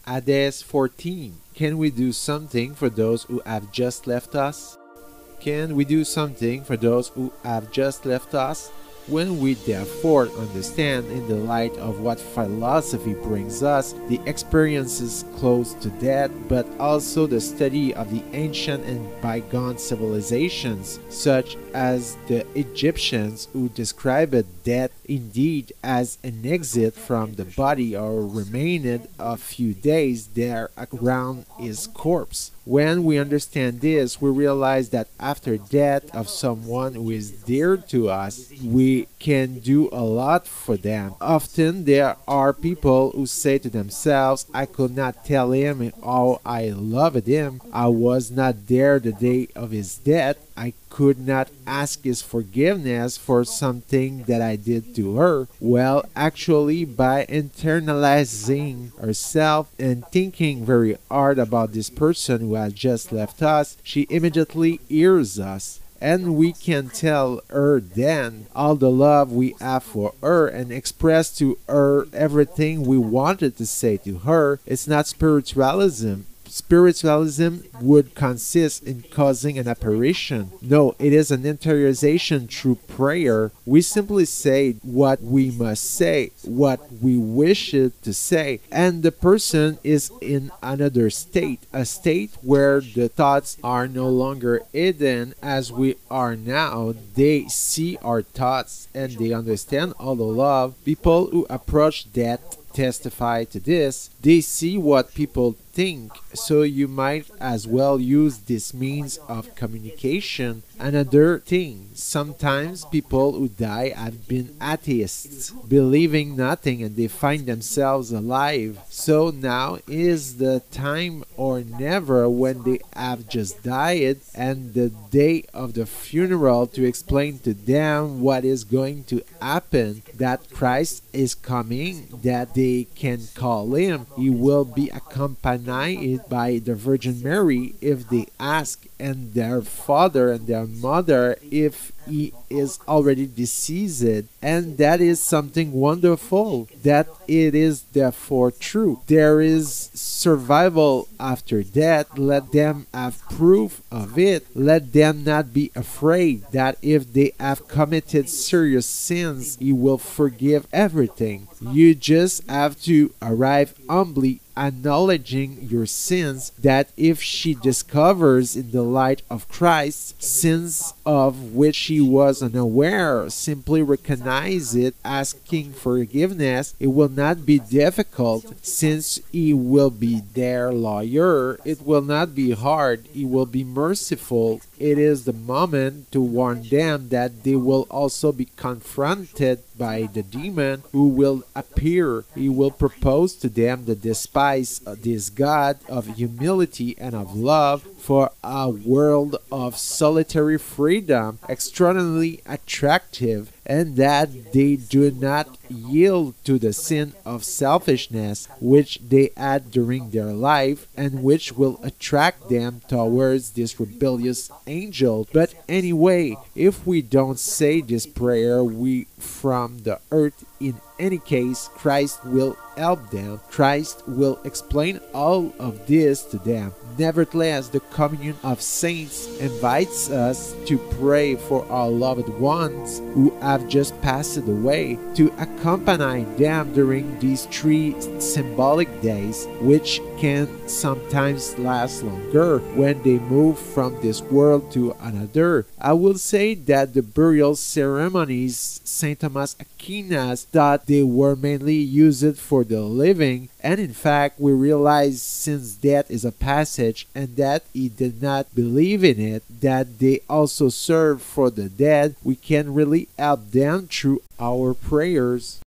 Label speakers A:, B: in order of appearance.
A: Adès 14. Can we do something for those who have just left us? Can we do something for those who have just left us? When we therefore understand, in the light of what philosophy brings us, the experiences close to death, but also the study of the ancient and bygone civilizations, such as the Egyptians, who described death indeed as an exit from the body or remained a few days there around his corpse. When we understand this, we realize that after death of someone who is dear to us, we can do a lot for them. Often there are people who say to themselves, I could not tell him how I loved him. I was not there the day of his death. I could not ask his forgiveness for something that I did to her. Well, actually, by internalizing herself and thinking very hard about this person who has just left us, she immediately hears us. And we can tell her then all the love we have for her and express to her everything we wanted to say to her. It's not spiritualism. Spiritualism would consist in causing an apparition. No, it is an interiorization through prayer. We simply say what we must say, what we wish it to say, and the person is in another state, a state where the thoughts are no longer hidden as we are now. They see our thoughts and they understand all the love. People who approach death testify to this. They see what people think, so you might as well use this means of communication. Another thing, sometimes people who die have been atheists, believing nothing, and they find themselves alive. So now is the time or never, when they have just died and the day of the funeral, to explain to them what is going to happen, that Christ is coming, that they can call him. He will be accompanied by the Virgin Mary if they ask, and their father and their mother if he is already deceased. And that is something wonderful, that it is therefore true. There is survival after death. Let them have proof of it. Let them not be afraid that if they have committed serious sins, he will forgive everything. You just have to arrive humbly, acknowledging your sins, that if she discovers in the light of Christ sins of which she was unaware, simply recognize it, asking forgiveness. It will not be difficult, since he will be their lawyer. It will not be hard. He will be merciful. It is the moment to warn them that they will also be confronted by the demon who will appear. He will propose to them to despise this God of humility and of love for a world of solitary freedom, extraordinarily attractive, and that they do not yield to the sin of selfishness which they had during their life, and which will attract them towards this rebellious angel. But anyway, if we don't say this prayer, we from the earth, in any case, Christ will help them. Christ will explain all of this to them. Nevertheless, the communion of saints invites us to pray for our loved ones who have just passed away, to accompany them during these 3 symbolic days, which can sometimes last longer when they move from this world to another. I will say that the burial ceremonies St. Thomas Aquinas thought they were mainly used for the living, and in fact we realize, since death is a passage and that he did not believe in it, that they also serve for the dead. We can really help them through our prayers.